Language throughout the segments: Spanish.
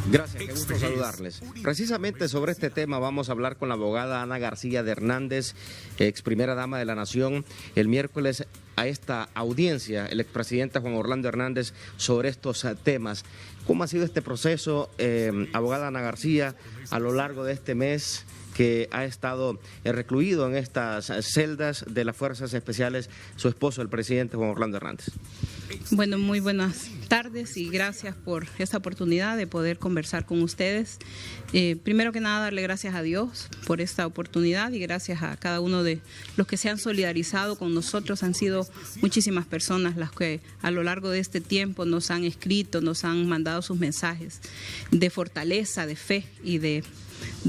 Gracias, qué gusto saludarles. Precisamente sobre este tema vamos a hablar con la abogada Ana García de Hernández, ex primera dama de la Nación. El miércoles a esta audiencia, el expresidente Juan Orlando Hernández, sobre estos temas. ¿Cómo ha sido este proceso, abogada Ana García, a lo largo de este mes que ha estado recluido en estas celdas de las Fuerzas Especiales su esposo, el presidente Juan Orlando Hernández? Bueno, muy buenas tardes y gracias por esta oportunidad de poder conversar con ustedes. Primero que nada, darle gracias a Dios por esta oportunidad y gracias a cada uno de los que se han solidarizado con nosotros. Han sido muchísimas personas las que a lo largo de este tiempo nos han escrito, nos han mandado sus mensajes de fortaleza, de fe y de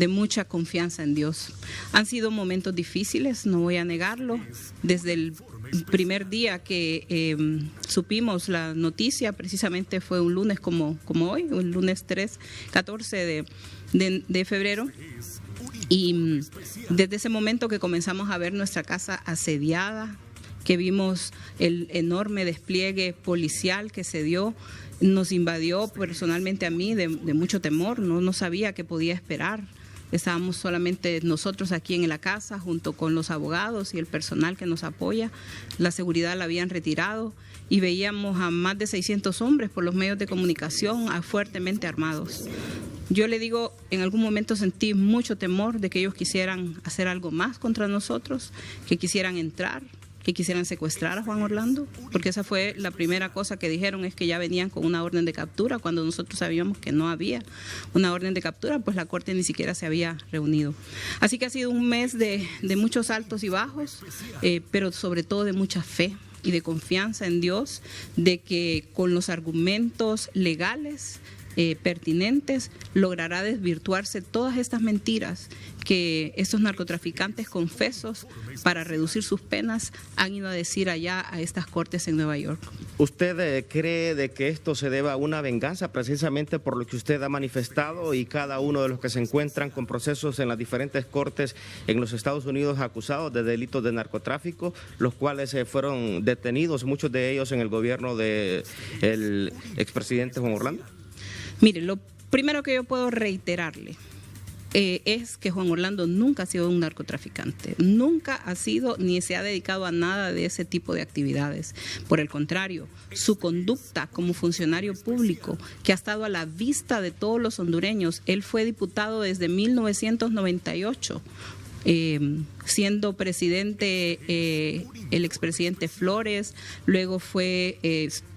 mucha confianza en Dios. Han sido momentos difíciles, no voy a negarlo. Desde el primer día que supimos la noticia, precisamente fue un lunes como hoy, el lunes 14 de febrero. Y desde ese momento que comenzamos a ver nuestra casa asediada, que vimos el enorme despliegue policial que se dio, nos invadió personalmente a mí de mucho temor. No sabía qué podía esperar. Estábamos solamente nosotros aquí en la casa junto con los abogados y el personal que nos apoya. La seguridad la habían retirado y veíamos a más de 600 hombres por los medios de comunicación fuertemente armados. Yo le digo, en algún momento sentí mucho temor de que ellos quisieran hacer algo más contra nosotros, que quisieran entrar, que quisieran secuestrar a Juan Orlando, porque esa fue la primera cosa que dijeron, es que ya venían con una orden de captura, cuando nosotros sabíamos que no había una orden de captura, pues la Corte ni siquiera se había reunido. Así que ha sido un mes de muchos altos y bajos, pero sobre todo de mucha fe y de confianza en Dios, de que con los argumentos legales pertinentes logrará desvirtuarse todas estas mentiras que estos narcotraficantes confesos, para reducir sus penas, han ido a decir allá a estas cortes en Nueva York. ¿Usted cree de que esto se deba a una venganza precisamente por lo que usted ha manifestado y cada uno de los que se encuentran con procesos en las diferentes cortes en los Estados Unidos acusados de delitos de narcotráfico, los cuales fueron detenidos, muchos de ellos en el gobierno del expresidente Juan Orlando? Mire, lo primero que yo puedo reiterarle es que Juan Orlando nunca ha sido un narcotraficante, nunca ha sido ni se ha dedicado a nada de ese tipo de actividades. Por el contrario, su conducta como funcionario público, que ha estado a la vista de todos los hondureños, él fue diputado desde 1998, siendo presidente el expresidente Flores, luego fue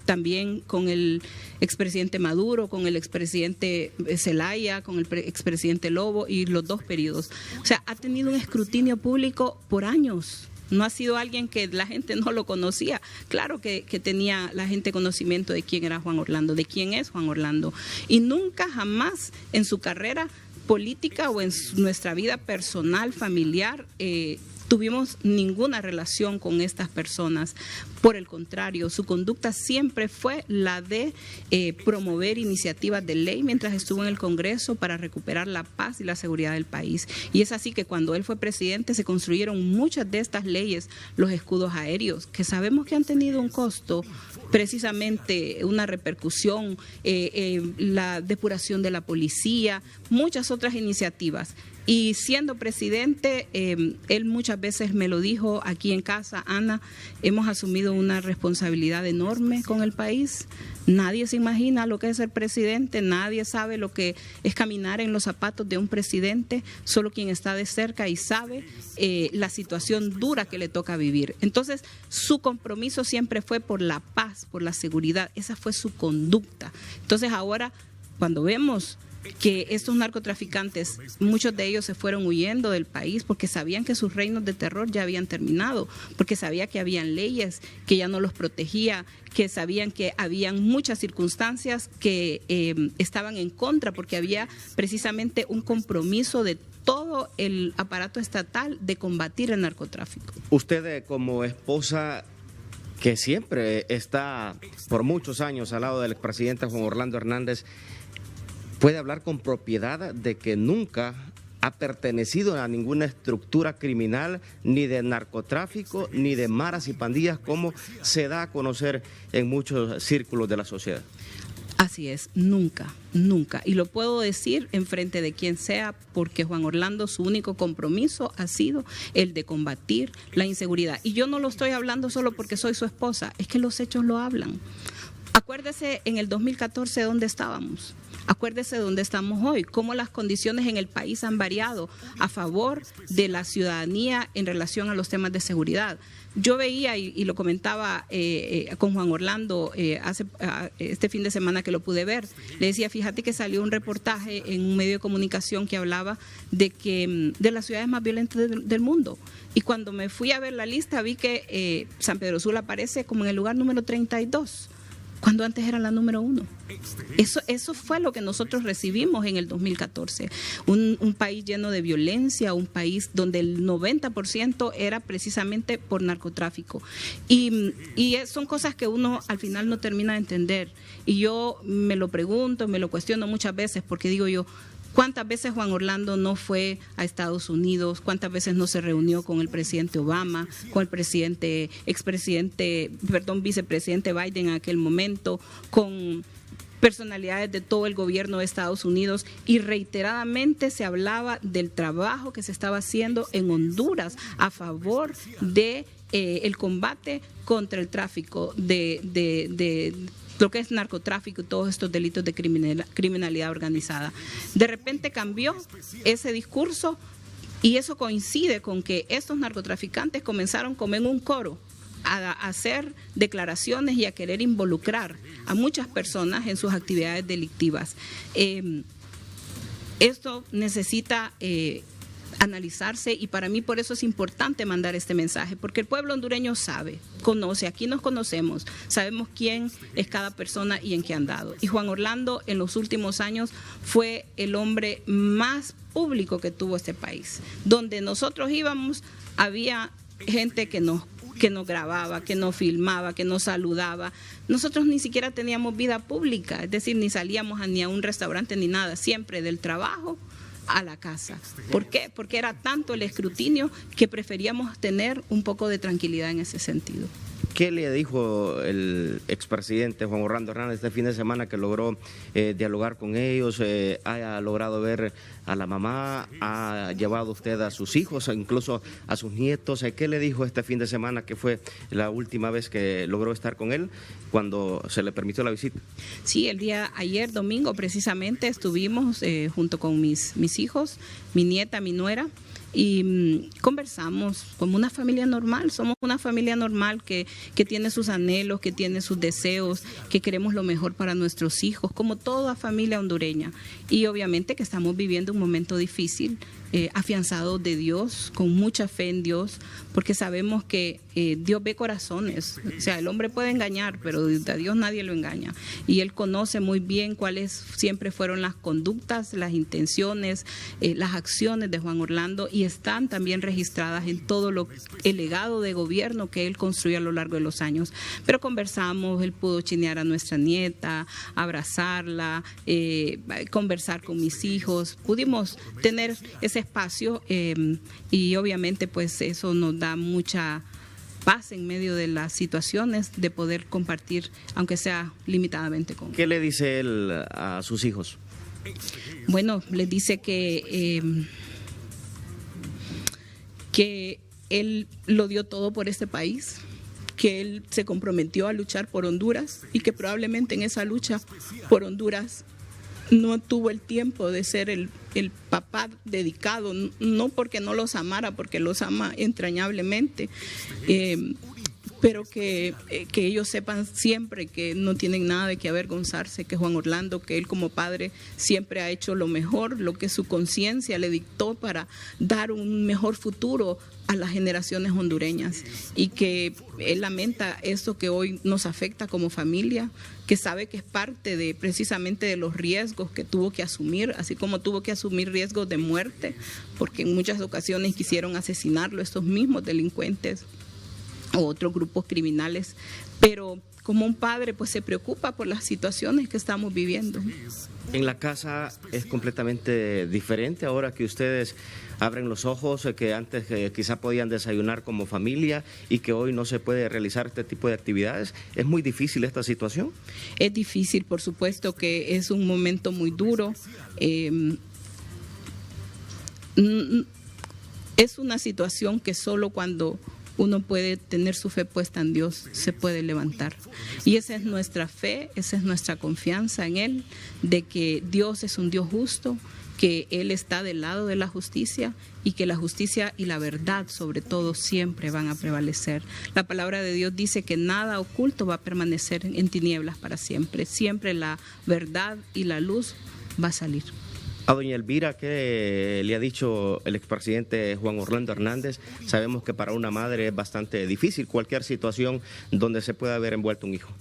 también con el expresidente Maduro, con el expresidente Zelaya, con el expresidente Lobo y los dos periodos. O sea, ha tenido un escrutinio público por años. No ha sido alguien que la gente no lo conocía. Claro que tenía la gente conocimiento de quién era Juan Orlando, de quién es Juan Orlando. Y nunca jamás en su carrera política o en nuestra vida personal, familiar, tuvimos ninguna relación con estas personas. Por el contrario, su conducta siempre fue la de promover iniciativas de ley mientras estuvo en el Congreso para recuperar la paz y la seguridad del país. Y es así que cuando él fue presidente se construyeron muchas de estas leyes, los escudos aéreos, que sabemos que han tenido un costo, precisamente una repercusión, la depuración de la policía, muchas otras iniciativas. Y siendo presidente, él muchas veces me lo dijo aquí en casa: Ana, hemos asumido una responsabilidad enorme con el país. Nadie se imagina lo que es ser presidente, nadie sabe lo que es caminar en los zapatos de un presidente, solo quien está de cerca y sabe la situación dura que le toca vivir. Entonces, su compromiso siempre fue por la paz, por la seguridad, esa fue su conducta. Entonces, ahora, cuando vemos que estos narcotraficantes, muchos de ellos se fueron huyendo del país porque sabían que sus reinos de terror ya habían terminado, porque sabía que habían leyes que ya no los protegía, que sabían que habían muchas circunstancias que estaban en contra, porque había precisamente un compromiso de todo el aparato estatal de combatir el narcotráfico. Usted como esposa que siempre está por muchos años al lado del expresidente Juan Orlando Hernández, ¿puede hablar con propiedad de que nunca ha pertenecido a ninguna estructura criminal, ni de narcotráfico, ni de maras y pandillas, como se da a conocer en muchos círculos de la sociedad? Así es, nunca, nunca. Y lo puedo decir en frente de quien sea, porque Juan Orlando, su único compromiso ha sido el de combatir la inseguridad. Y yo no lo estoy hablando solo porque soy su esposa, es que los hechos lo hablan. Acuérdese en el 2014 dónde estábamos. Acuérdese dónde estamos hoy, cómo las condiciones en el país han variado a favor de la ciudadanía en relación a los temas de seguridad. Yo veía, y lo comentaba con Juan Orlando este fin de semana que lo pude ver, le decía, fíjate que salió un reportaje en un medio de comunicación que hablaba de las ciudades más violentas del mundo. Y cuando me fui a ver la lista vi que San Pedro Sula aparece como en el lugar número 32. Cuando antes era la número 1. Eso fue lo que nosotros recibimos en el 2014. Un país lleno de violencia, un país donde el 90% era precisamente por narcotráfico. Y son cosas que uno al final no termina de entender. Y yo me lo pregunto, me lo cuestiono muchas veces, porque digo yo, ¿cuántas veces Juan Orlando no fue a Estados Unidos? ¿Cuántas veces no se reunió con el presidente Obama, con el vicepresidente Biden en aquel momento, con personalidades de todo el gobierno de Estados Unidos? Y reiteradamente se hablaba del trabajo que se estaba haciendo en Honduras a favor de el combate contra el tráfico de lo que es narcotráfico y todos estos delitos de criminalidad organizada. De repente cambió ese discurso y eso coincide con que estos narcotraficantes comenzaron como en un coro a hacer declaraciones y a querer involucrar a muchas personas en sus actividades delictivas. Esto necesita analizarse, y para mí por eso es importante mandar este mensaje, porque el pueblo hondureño sabe, conoce, aquí nos conocemos, sabemos quién es cada persona y en qué han dado. Y Juan Orlando en los últimos años fue el hombre más público que tuvo este país. Donde nosotros íbamos había gente que nos grababa, que nos filmaba, que nos saludaba. Nosotros ni siquiera teníamos vida pública, es decir, ni salíamos ni a un restaurante ni nada, siempre del trabajo a la casa. ¿Por qué? Porque era tanto el escrutinio que preferíamos tener un poco de tranquilidad en ese sentido. ¿Qué le dijo el expresidente Juan Orlando Hernández este fin de semana que logró dialogar con ellos, haya logrado ver a la mamá, ha llevado usted a sus hijos, incluso a sus nietos? ¿Qué le dijo este fin de semana, que fue la última vez que logró estar con él cuando se le permitió la visita? Sí, el día ayer, domingo, precisamente estuvimos junto con mis hijos, mi nieta, mi nuera, y conversamos como una familia normal. Somos una familia normal que tiene sus anhelos, que tiene sus deseos, que queremos lo mejor para nuestros hijos, como toda familia hondureña. Y obviamente que estamos viviendo un momento difícil, afianzados de Dios, con mucha fe en Dios, porque sabemos que Dios ve corazones. O sea, el hombre puede engañar, pero a Dios nadie lo engaña. Y Él conoce muy bien cuáles siempre fueron las conductas, las intenciones, las acciones de Juan Orlando, y están también registradas en todo el legado de gobierno que Él construyó a lo largo de los años. Pero conversamos, Él pudo chinear a nuestra nieta, abrazarla, conversar con mis hijos, pudimos tener ese espacio y obviamente pues eso nos da mucha paz en medio de las situaciones de poder compartir, aunque sea limitadamente con él. ¿Qué le dice él a sus hijos? Bueno, les dice que él lo dio todo por este país, que él se comprometió a luchar por Honduras y que probablemente en esa lucha por Honduras no tuvo el tiempo de ser el papá dedicado, no porque no los amara, porque los ama entrañablemente, pero que ellos sepan siempre que no tienen nada de qué avergonzarse, que Juan Orlando, que él como padre siempre ha hecho lo mejor, lo que su conciencia le dictó para dar un mejor futuro a las generaciones hondureñas, y que él lamenta eso que hoy nos afecta como familia, que sabe que es parte de precisamente de los riesgos que tuvo que asumir, así como tuvo que asumir riesgos de muerte, porque en muchas ocasiones quisieron asesinarlo estos mismos delincuentes o otros grupos criminales, pero como un padre pues se preocupa por las situaciones que estamos viviendo. En la casa es completamente diferente ahora que ustedes abren los ojos, que antes quizá podían desayunar como familia y que hoy no se puede realizar este tipo de actividades. ¿Es muy difícil esta situación? Es difícil, por supuesto que es un momento muy duro. Es una situación que solo cuando uno puede tener su fe puesta en Dios se puede levantar. Y esa es nuestra fe, esa es nuestra confianza en Él, de que Dios es un Dios justo, que Él está del lado de la justicia y que la justicia y la verdad sobre todo siempre van a prevalecer. La palabra de Dios dice que nada oculto va a permanecer en tinieblas para siempre. Siempre la verdad y la luz va a salir. A doña Elvira, ¿qué le ha dicho el expresidente Juan Orlando Hernández? Sabemos que para una madre es bastante difícil cualquier situación donde se pueda haber envuelto un hijo.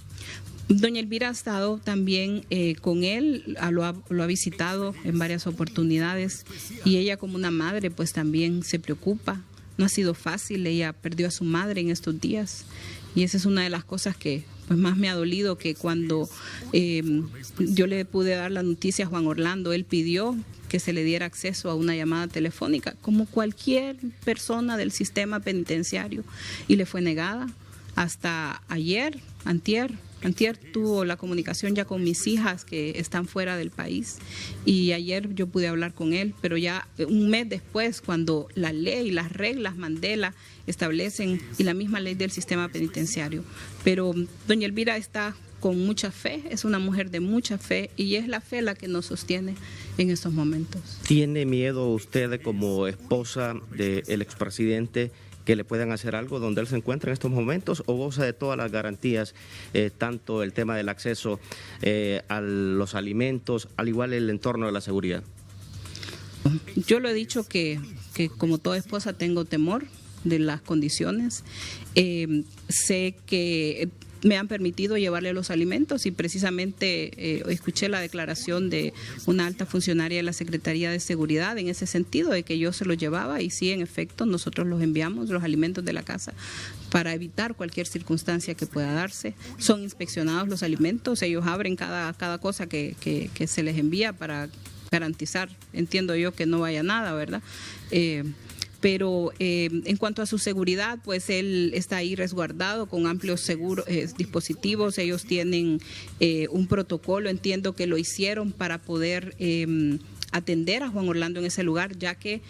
Doña Elvira ha estado también con él, lo ha visitado en varias oportunidades y ella como una madre pues también se preocupa. No ha sido fácil, ella perdió a su madre en estos días y esa es una de las cosas que pues más me ha dolido, que cuando yo le pude dar la noticia a Juan Orlando, él pidió que se le diera acceso a una llamada telefónica, como cualquier persona del sistema penitenciario, y le fue negada. Hasta ayer, antier tuvo la comunicación ya con mis hijas que están fuera del país y ayer yo pude hablar con él, pero ya un mes después, cuando la ley, las reglas Mandela establecen y la misma ley del sistema penitenciario. Pero doña Elvira está con mucha fe, es una mujer de mucha fe y es la fe la que nos sostiene en estos momentos. ¿¿Tiene miedo usted como esposa del expresidente que le puedan hacer algo donde él se encuentra en estos momentos, o goza de todas las garantías, tanto el tema del acceso a los alimentos, al igual el entorno de la seguridad? Yo lo he dicho que como toda esposa tengo temor de las condiciones. Sé que me han permitido llevarle los alimentos y precisamente escuché la declaración de una alta funcionaria de la Secretaría de Seguridad en ese sentido, de que yo se los llevaba y sí, en efecto, nosotros los enviamos, los alimentos de la casa, para evitar cualquier circunstancia que pueda darse. Son inspeccionados los alimentos, ellos abren cada cosa que se les envía para garantizar, entiendo yo, que no vaya nada, ¿verdad? Pero en cuanto a su seguridad, pues él está ahí resguardado con amplios dispositivos. Ellos tienen un protocolo, entiendo que lo hicieron para poder atender a Juan Orlando en ese lugar, ya que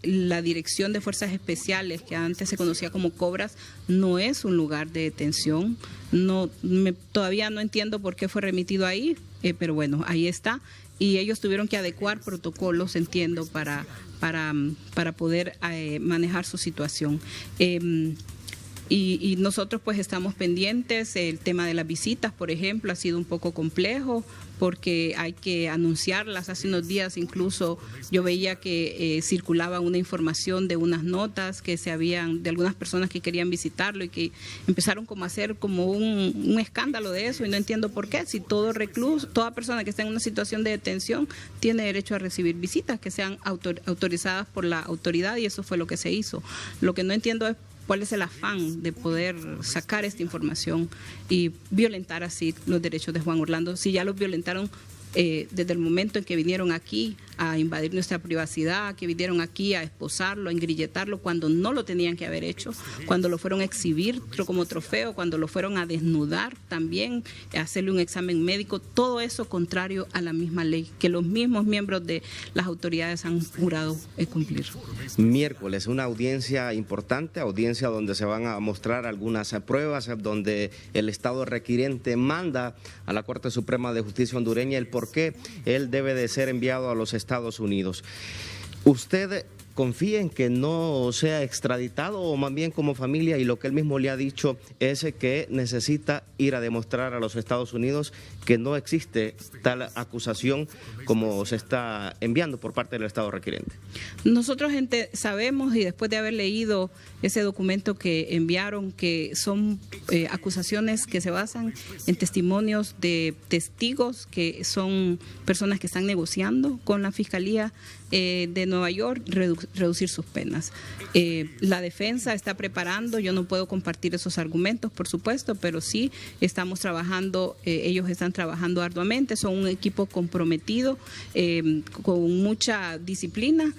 la Dirección de Fuerzas Especiales, que antes se conocía como Cobras, no es un lugar de detención. Todavía no entiendo por qué fue remitido ahí, pero bueno, ahí está. Y ellos tuvieron que adecuar protocolos, entiendo, para poder manejar su situación. Y nosotros pues estamos pendientes. El tema de las visitas, por ejemplo, ha sido un poco complejo porque hay que anunciarlas. Hace unos días incluso yo veía que circulaba una información de unas notas que de algunas personas que querían visitarlo y que empezaron como a hacer como un escándalo de eso, y no entiendo por qué, si todo recluso, toda persona que está en una situación de detención tiene derecho a recibir visitas que sean autorizadas por la autoridad, y eso fue lo que se hizo. Lo que no entiendo es cuál es el afán de poder sacar esta información y violentar así los derechos de Juan Orlando, si ya los violentaron desde el momento en que vinieron aquí a invadir nuestra privacidad, que vinieron aquí a esposarlo, a engrilletarlo, cuando no lo tenían que haber hecho, cuando lo fueron a exhibir como trofeo, cuando lo fueron a desnudar también, a hacerle un examen médico, todo eso contrario a la misma ley que los mismos miembros de las autoridades han jurado cumplir. Miércoles, una audiencia importante, audiencia donde se van a mostrar algunas pruebas, donde el Estado requiriente manda a la Corte Suprema de Justicia hondureña el por qué él debe de ser enviado a los Estados Unidos. ¿Usted confía en que no sea extraditado, o más bien como familia, y lo que él mismo le ha dicho es que necesita ir a demostrar a los Estados Unidos que no existe tal acusación como se está enviando por parte del Estado requiriente? Nosotros sabemos, y después de haber leído ese documento que enviaron, que son acusaciones que se basan en testimonios de testigos que son personas que están negociando con la Fiscalía de Nueva York, reducción reducir sus penas. La defensa está preparando, yo no puedo compartir esos argumentos, por supuesto, pero sí estamos trabajando, ellos están trabajando arduamente, son un equipo comprometido, con mucha disciplina,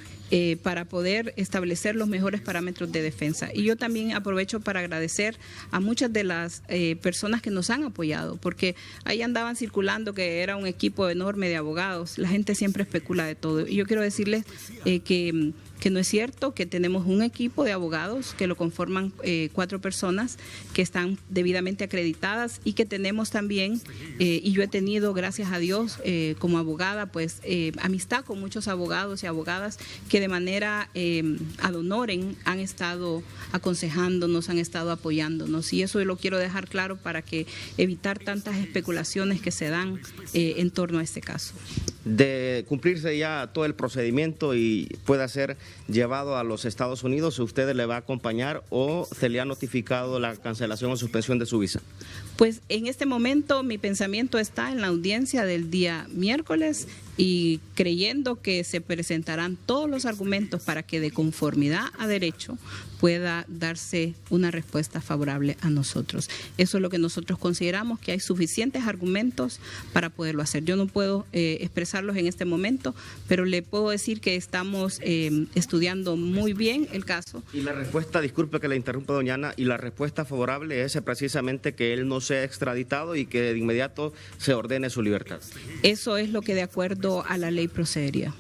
para poder establecer los mejores parámetros de defensa. Y yo también aprovecho para agradecer a muchas de las personas que nos han apoyado, porque ahí andaban circulando que era un equipo enorme de abogados. La gente siempre especula de todo. Y yo quiero decirles que no es cierto, que tenemos un equipo de abogados que lo conforman 4 personas que están debidamente acreditadas y que tenemos también, y yo he tenido, gracias a Dios, como abogada, pues amistad con muchos abogados y abogadas que de manera ad honorem han estado aconsejándonos, han estado apoyándonos, y eso yo lo quiero dejar claro para que evitar tantas especulaciones que se dan en torno a este caso. De cumplirse ya todo el procedimiento y pueda ser llevado a los Estados Unidos, ¿usted le va a acompañar o se le ha notificado la cancelación o suspensión de su visa? Pues en este momento mi pensamiento está en la audiencia del día miércoles y creyendo que se presentarán todos los argumentos para que de conformidad a derecho pueda darse una respuesta favorable a nosotros. Eso es lo que nosotros consideramos, que hay suficientes argumentos para poderlo hacer. Yo no puedo expresarlos en este momento, pero le puedo decir que estamos estudiando muy bien el caso. Y la respuesta, disculpe que le interrumpa, doña Ana, y la respuesta favorable es precisamente que él no sea extraditado y que de inmediato se ordene su libertad. Eso es lo que de acuerdo a la ley procedería.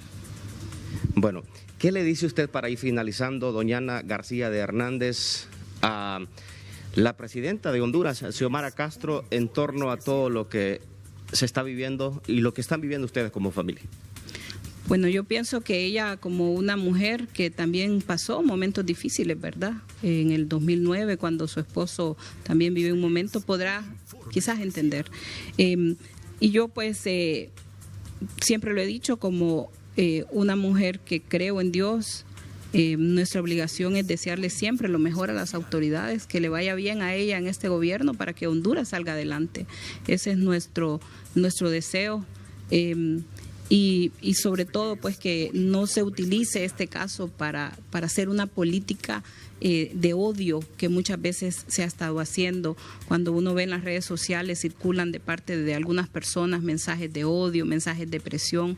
Bueno, ¿qué le dice usted para ir finalizando, doña Ana García de Hernández, a la presidenta de Honduras, Xiomara Castro, en torno a todo lo que se está viviendo y lo que están viviendo ustedes como familia? Bueno, yo pienso que ella, como una mujer que también pasó momentos difíciles, ¿verdad? En el 2009, cuando su esposo también vivió un momento, podrá quizás entender. Y yo pues siempre lo he dicho, como una mujer que creo en Dios, nuestra obligación es desearle siempre lo mejor a las autoridades, que le vaya bien a ella en este gobierno para que Honduras salga adelante. Ese es nuestro deseo. Y sobre todo pues que no se utilice este caso para hacer una política de odio que muchas veces se ha estado haciendo. Cuando uno ve en las redes sociales circulan de parte de algunas personas mensajes de odio, mensajes de presión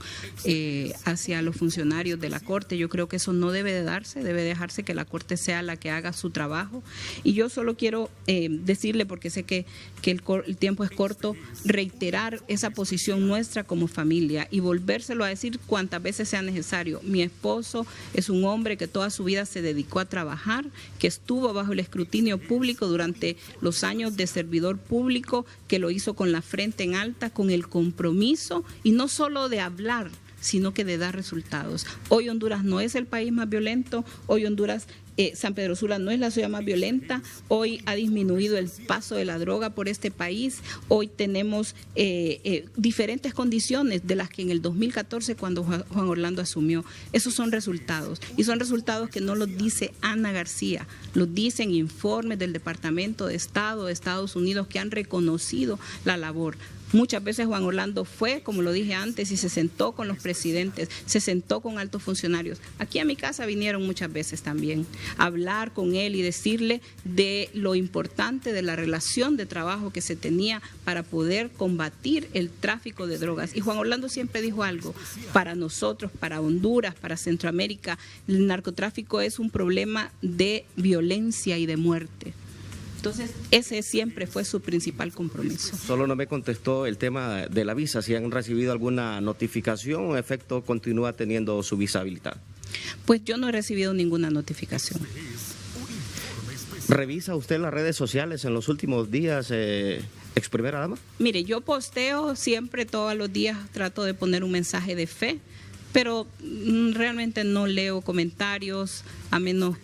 hacia los funcionarios de la Corte. Yo creo que eso no debe de darse, debe dejarse que la Corte sea la que haga su trabajo. Y yo solo quiero decirle, porque sé que el tiempo es corto, reiterar esa posición nuestra como familia y volvérselo a decir cuantas veces sea necesario. Mi esposo es un hombre que toda su vida se dedicó a trabajar, que estuvo bajo el escrutinio público durante los años de servidor público, que lo hizo con la frente en alta, con el compromiso, y no solo de hablar, sino que de dar resultados. Hoy Honduras no es el país más violento, hoy Honduras, San Pedro Sula no es la ciudad más violenta, hoy ha disminuido el paso de la droga por este país, hoy tenemos diferentes condiciones de las que en el 2014 cuando Juan Orlando asumió. Esos son resultados, y son resultados que no los dice Ana García, los dicen informes del Departamento de Estado de Estados Unidos que han reconocido la labor. Muchas veces Juan Orlando fue, como lo dije antes, y se sentó con los presidentes, se sentó con altos funcionarios. Aquí a mi casa vinieron muchas veces también a hablar con él y decirle de lo importante de la relación de trabajo que se tenía para poder combatir el tráfico de drogas. Y Juan Orlando siempre dijo algo: para nosotros, para Honduras, para Centroamérica, el narcotráfico es un problema de violencia y de muerte. Entonces, ese siempre fue su principal compromiso. Solo no me contestó el tema de la visa, si han recibido alguna notificación o efecto continúa teniendo su visa habilitada. Pues yo no he recibido ninguna notificación. ¿Revisa usted las redes sociales en los últimos días, ex primera dama? Mire, yo posteo siempre, todos los días trato de poner un mensaje de fe, pero realmente no leo comentarios, a menos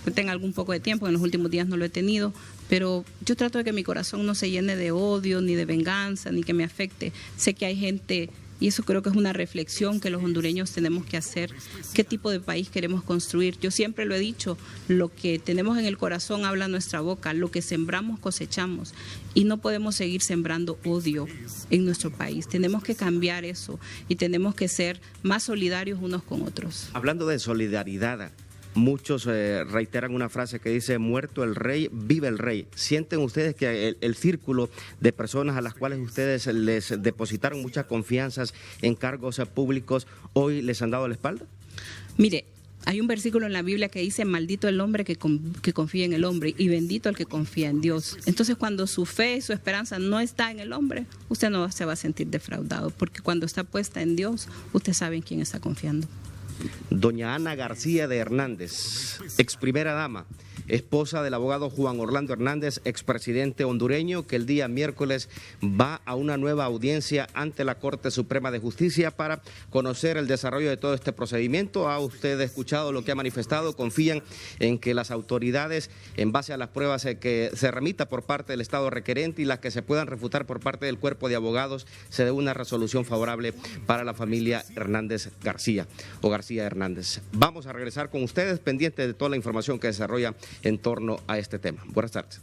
que tenga algún poco de tiempo. En los últimos días no lo he tenido, pero yo trato de que mi corazón no se llene de odio, ni de venganza, ni que me afecte. Sé que hay gente y eso creo que es una reflexión que los hondureños tenemos que hacer. ¿Qué tipo de país queremos construir? Yo siempre lo he dicho, lo que tenemos en el corazón habla nuestra boca, lo que sembramos cosechamos, y no podemos seguir sembrando odio en nuestro país. Tenemos que cambiar eso y tenemos que ser más solidarios unos con otros. Hablando de solidaridad, muchos reiteran una frase que dice: muerto el rey, vive el rey. ¿Sienten ustedes que el círculo de personas a las cuales ustedes les depositaron muchas confianzas en cargos públicos hoy les han dado la espalda? Mire, hay un versículo en la Biblia que dice: maldito el hombre que confía en el hombre y bendito el que confía en Dios. Entonces, cuando su fe y su esperanza no está en el hombre, usted no se va a sentir defraudado, porque cuando está puesta en Dios, usted sabe en quién está confiando. Doña Ana García de Hernández, ex primera dama, esposa del abogado Juan Orlando Hernández, expresidente hondureño, que el día miércoles va a una nueva audiencia ante la Corte Suprema de Justicia para conocer el desarrollo de todo este procedimiento. ¿Ha usted escuchado lo que ha manifestado? ¿Confían en que las autoridades, en base a las pruebas que se remita por parte del Estado requerente y las que se puedan refutar por parte del cuerpo de abogados, se dé una resolución favorable para la familia Hernández García o García Hernández? Vamos a regresar con ustedes pendientes de toda la información que desarrolla en torno a este tema. Buenas tardes.